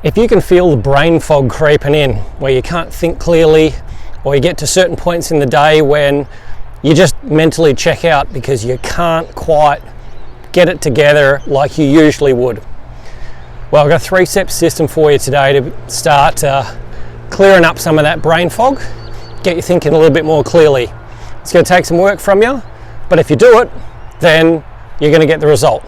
If you can feel the brain fog creeping in, where you can't think clearly, or you get to certain points in the day when you just mentally check out because you can't quite get it together like you usually would. Well, I've got a 3-step system for you today to start clearing up some of that brain fog, get you thinking a little bit more clearly. It's going to take some work from you, but if you do it, then you're going to get the result.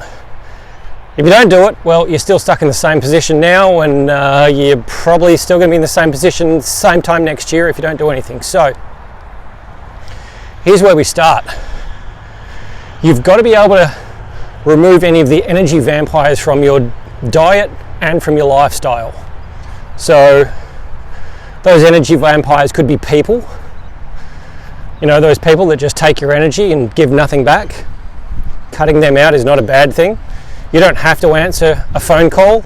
If you don't do it, well, you're still stuck in the same position now, and you're probably still going to be in the same position same time next year if you don't do anything. So here's where we start. You've got to be able to remove any of the energy vampires from your diet and from your lifestyle. So those energy vampires could be people. You know, those people that just take your energy and give nothing back. Cutting them out is not a bad thing. You don't have to answer a phone call.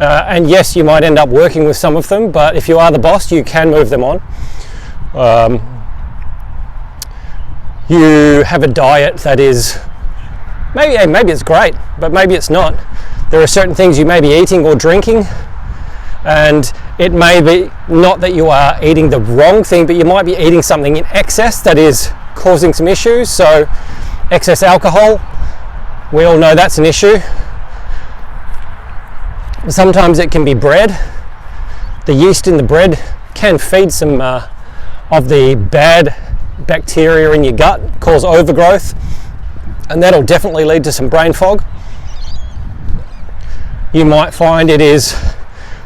And yes, you might end up working with some of them, but if you are the boss, you can move them on. You have a diet that is, maybe it's great, but maybe it's not. There are certain things you may be eating or drinking, and it may be not that you are eating the wrong thing, but you might be eating something in excess that is causing some issues. So excess alcohol, we all know that's an issue. Sometimes it can be bread. The yeast in the bread can feed some of the bad bacteria in your gut, cause overgrowth, and that'll definitely lead to some brain fog. You might find it is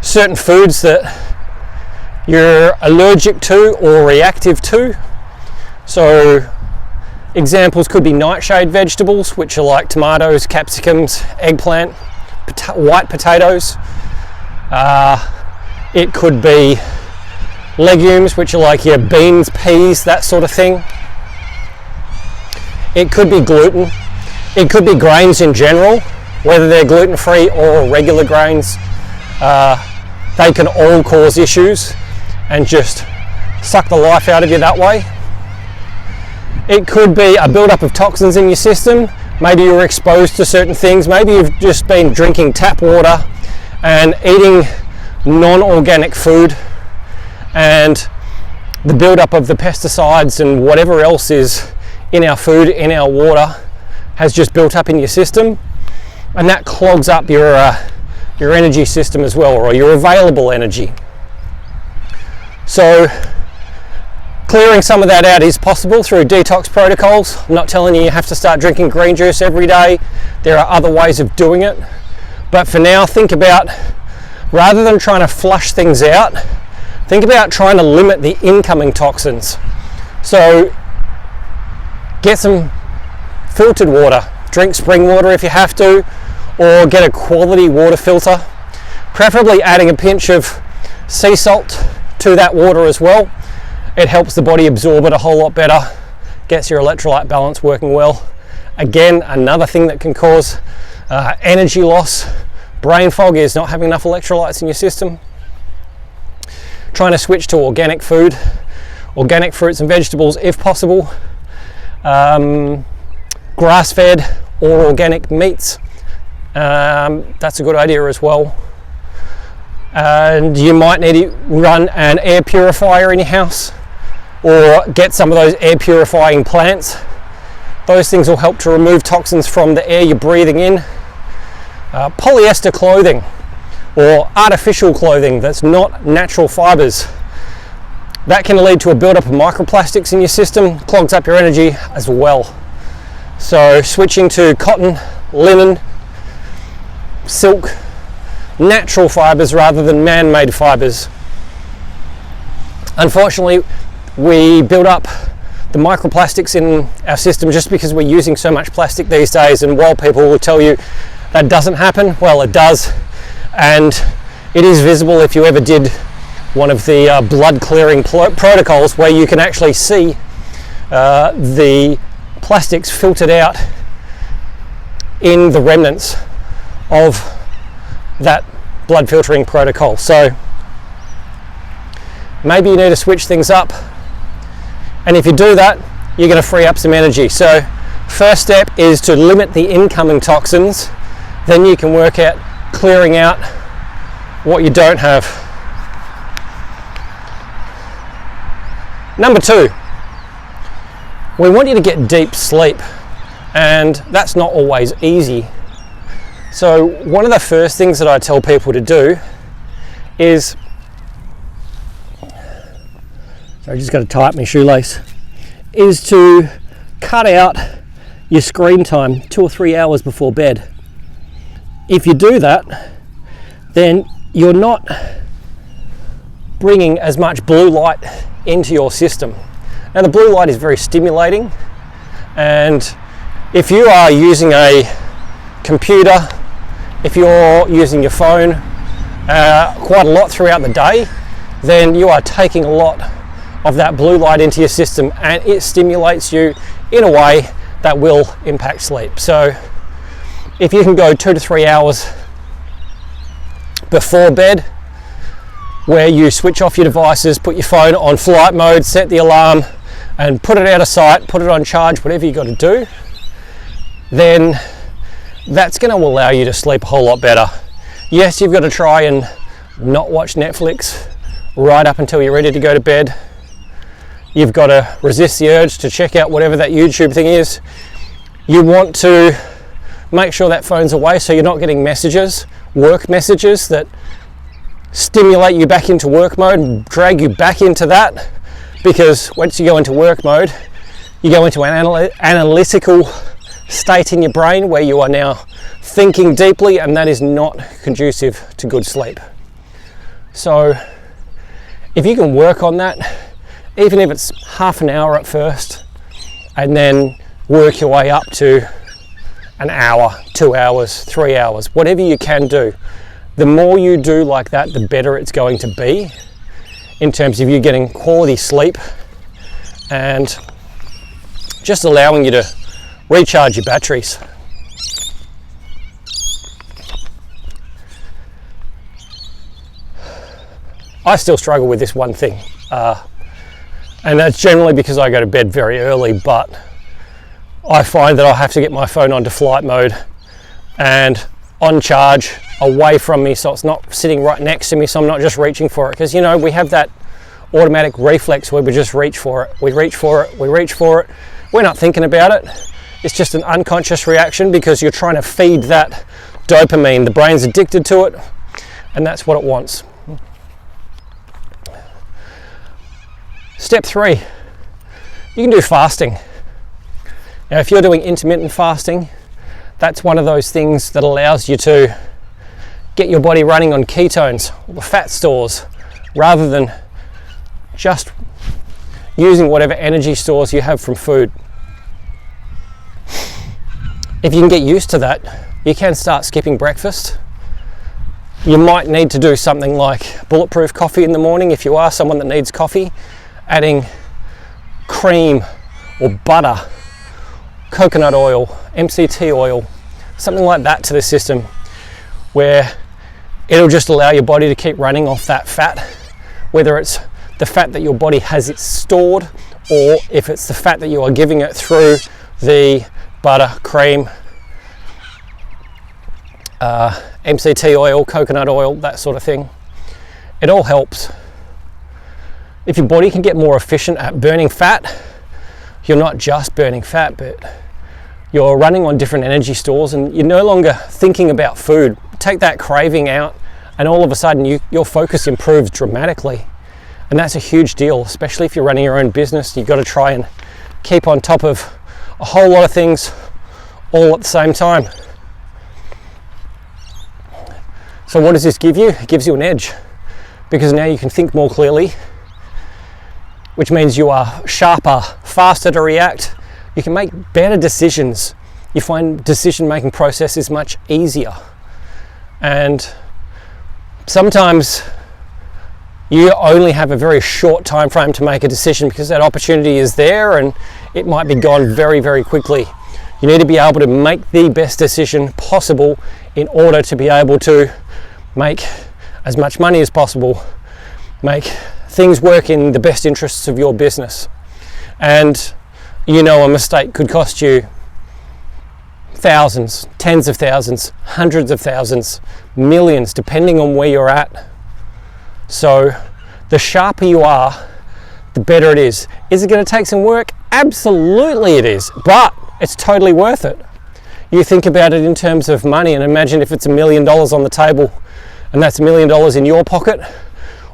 certain foods that you're allergic to or reactive to. So examples could be nightshade vegetables, which are like tomatoes, capsicums, eggplant, white potatoes. It could be legumes, which are like your beans, peas, that sort of thing. It could be gluten. It could be grains in general, whether they're gluten-free or regular grains. They can all cause issues and just suck the life out of you that way. It could be a buildup of toxins in your system. Maybe you're exposed to certain things. Maybe you've just been drinking tap water and eating non-organic food, and the buildup of the pesticides and whatever else is in our food, in our water, has just built up in your system, and that clogs up your energy system as well, or your available energy. So clearing some of that out is possible through detox protocols. I'm not telling you have to start drinking green juice every day. There are other ways of doing it. But for now, think about, rather than trying to flush things out, think about trying to limit the incoming toxins. So get some filtered water. Drink spring water if you have to, or get a quality water filter. Preferably adding a pinch of sea salt to that water as well. It helps the body absorb it a whole lot better, gets your electrolyte balance working well. Again, another thing that can cause energy loss, brain fog, is not having enough electrolytes in your system. Trying to switch to organic food, organic fruits and vegetables if possible, grass-fed or organic meats, that's a good idea as well. And you might need to run an air purifier in your house, or get some of those air purifying plants. Those things will help to remove toxins from the air you're breathing in. Polyester clothing or artificial clothing that's not natural fibers, that can lead to a buildup of microplastics in your system, clogs up your energy as well. So switching to cotton, linen, silk, natural fibers rather than man-made fibers. Unfortunately, we build up the microplastics in our system just because we're using so much plastic these days, and while people will tell you that doesn't happen, well, it does, and it is visible if you ever did one of the blood clearing protocols, where you can actually see the plastics filtered out in the remnants of that blood filtering protocol. So maybe you need to switch things up, and if you do that, you're going to free up some energy. So first step is to limit the incoming toxins, then you can work at clearing out what you don't have. Number 2, we want you to get deep sleep, and that's not always easy. So one of the first things that I tell people to do is, I just got to tie up my shoelace, is to cut out your screen time 2 or 3 hours before bed. If you do that, then you're not bringing as much blue light into your system. Now the blue light is very stimulating, and if you are using a computer, if you're using your phone quite a lot throughout the day, then you are taking a lot of that blue light into your system, and it stimulates you in a way that will impact sleep. So if you can go 2 to 3 hours before bed, where you switch off your devices, put your phone on flight mode, set the alarm, and put it out of sight, put it on charge, whatever you got to do, then that's going to allow you to sleep a whole lot better. Yes, you've got to try and not watch Netflix right up until you're ready to go to bed. You've got to resist the urge to check out whatever that YouTube thing is. You want to make sure that phone's away so you're not getting messages, work messages that stimulate you back into work mode and drag you back into that, because once you go into work mode, you go into an analytical state in your brain where you are now thinking deeply, and that is not conducive to good sleep. So if you can work on that, even if it's half an hour at first, and then work your way up to an hour, 2 hours, 3 hours, whatever you can do. The more you do like that, the better it's going to be in terms of you getting quality sleep and just allowing you to recharge your batteries. I still struggle with this one thing, and that's generally because I go to bed very early, but I find that I have to get my phone onto flight mode and on charge, away from me, so it's not sitting right next to me, so I'm not just reaching for it, because you know we have that automatic reflex where we just reach for it, we reach for it, we reach for it, we're not thinking about it. It's just an unconscious reaction because you're trying to feed that dopamine. The brain's addicted to it, and that's what it wants. Step 3, you can do fasting. Now if you're doing intermittent fasting, that's one of those things that allows you to get your body running on ketones or fat stores, rather than just using whatever energy stores you have from food. If you can get used to that, you can start skipping breakfast. You might need to do something like bulletproof coffee in the morning if you are someone that needs coffee, adding cream or butter, coconut oil, MCT oil, something like that to the system, where it'll just allow your body to keep running off that fat, whether it's the fat that your body has it stored, or if it's the fat that you are giving it through the butter, cream, MCT oil, coconut oil, that sort of thing. It all helps. If your body can get more efficient at burning fat, you're not just burning fat, but you're running on different energy stores, and you're no longer thinking about food. Take that craving out, and all of a sudden your focus improves dramatically. And that's a huge deal, especially if you're running your own business. You've got to try and keep on top of a whole lot of things all at the same time. So what does this give you? It gives you an edge, because now you can think more clearly, which means you are sharper, faster to react. You can make better decisions. You find decision-making process is much easier. And sometimes you only have a very short time frame to make a decision, because that opportunity is there and it might be gone very, very quickly. You need to be able to make the best decision possible in order to be able to make as much money as possible, make things work in the best interests of your business. And you know, a mistake could cost you thousands, tens of thousands, hundreds of thousands, millions, depending on where you're at. So the sharper you are, the better it is. Is it going to take some work? Absolutely it is, but it's totally worth it. You think about it in terms of money, and imagine if it's $1 million on the table, and that's $1 million in your pocket,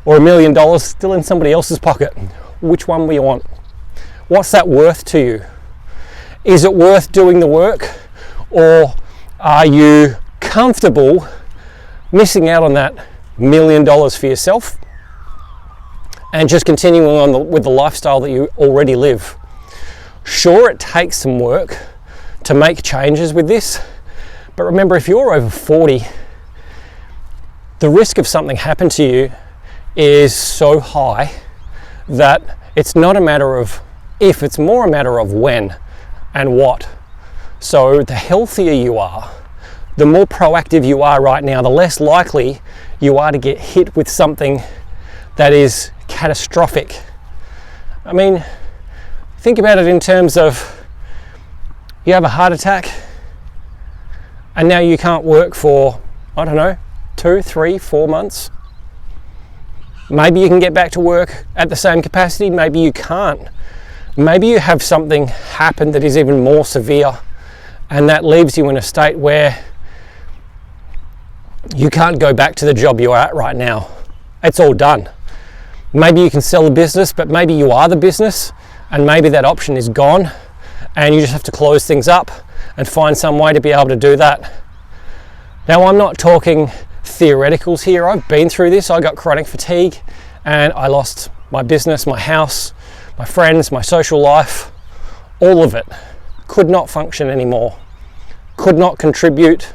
or $1 million still in somebody else's pocket. Which one will you want? What's that worth to you? Is it worth doing the work, or are you comfortable missing out on that $1 million for yourself and just continuing on with the lifestyle that you already live? Sure, it takes some work to make changes with this, but remember, if you're over 40, the risk of something happen to you is so high that it's not a matter of if, it's more a matter of when and what. So the healthier you are, the more proactive you are right now, the less likely you are to get hit with something that is catastrophic. I mean, think about it in terms of, you have a heart attack and now you can't work for, I don't know, 2, 3, 4 months. Maybe you can get back to work at the same capacity, maybe you can't. Maybe you have something happen that is even more severe, and that leaves you in a state where you can't go back to the job you're at right now. It's all done. Maybe you can sell the business, but maybe you are the business, and maybe that option is gone, and you just have to close things up and find some way to be able to do that. Now, I'm not talking theoreticals here. I've been through this. I got chronic fatigue and I lost my business, my house, my friends, my social life, all of it. Could not function anymore, could not contribute,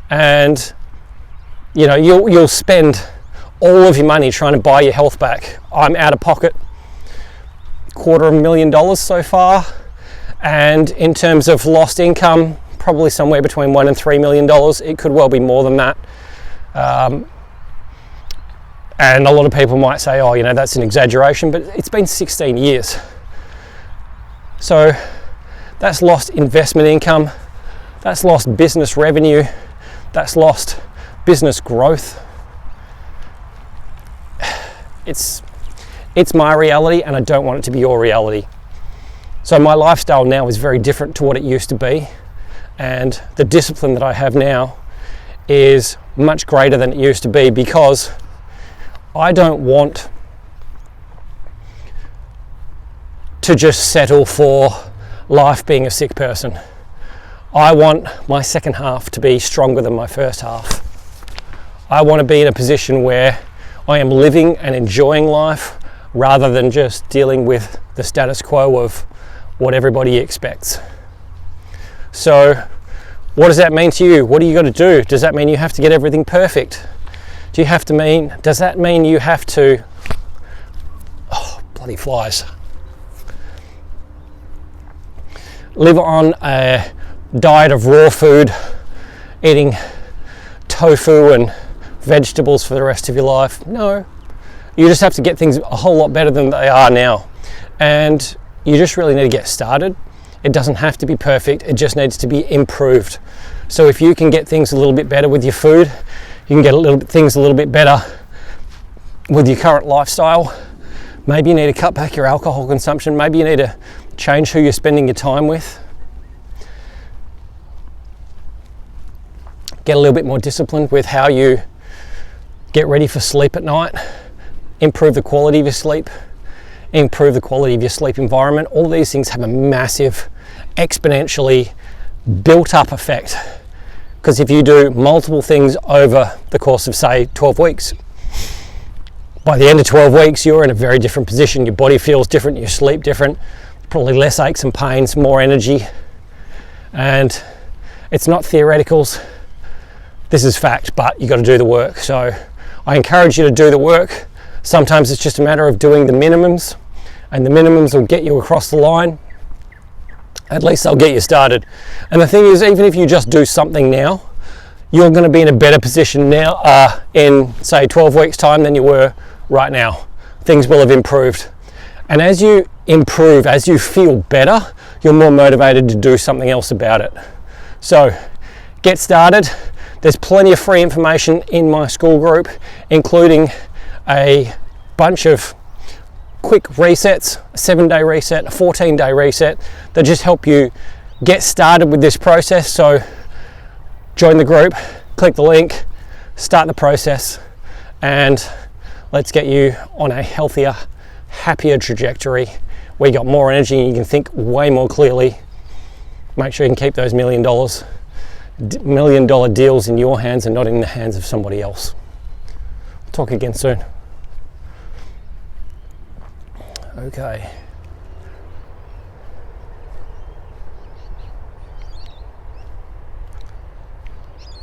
and you know, you'll spend all of your money trying to buy your health back. I'm out of pocket $250,000 so far, and in terms of lost income, probably somewhere between $1 and $3 million. It could well be more than that. And a lot of people might say, oh, you know, that's an exaggeration, but it's been 16 years. So that's lost investment income, that's lost business revenue, that's lost business growth. It's my reality, and I don't want it to be your reality. So my lifestyle now is very different to what it used to be, and the discipline that I have now is much greater than it used to be, because I don't want to just settle for life being a sick person. I want my second half to be stronger than my first half. I want to be in a position where I am living and enjoying life rather than just dealing with the status quo of what everybody expects. So what does that mean to you? What do you got to do? Does that mean you have to get everything perfect? Does that mean you have to, oh, bloody flies, live on a diet of raw food, eating tofu and vegetables for the rest of your life? No, you just have to get things a whole lot better than they are now, and you just really need to get started. It doesn't have to be perfect, it just needs to be improved. So if you can get things a little bit better with your food, you can get things a little bit better with your current lifestyle. Maybe you need to cut back your alcohol consumption, maybe you need to change who you're spending your time with. Get a little bit more disciplined with how you get ready for sleep at night. Improve the quality of your sleep. Improve the quality of your sleep environment. All of these things have a massive, exponentially built up effect. Because if you do multiple things over the course of, say, 12 weeks, by the end of 12 weeks, you're in a very different position. Your body feels different, you sleep different, probably less aches and pains, more energy. And it's not theoreticals. This is fact, but you got to do the work. So I encourage you to do the work. Sometimes it's just a matter of doing the minimums, and the minimums will get you across the line. At least they'll get you started. And the thing is, even if you just do something now, you're going to be in a better position now in, say, 12 weeks time than you were right now. Things will have improved. And as you improve, as you feel better, you're more motivated to do something else about it. So get started. There's plenty of free information in my school group, including a bunch of quick resets, a 7-day reset, a 14-day reset, that just help you get started with this process. So join the group, click the link, start the process, and let's get you on a healthier, happier trajectory where you got more energy and you can think way more clearly. Make sure you can keep those $1 million deals in your hands and not in the hands of somebody else. Talk again soon. Okay.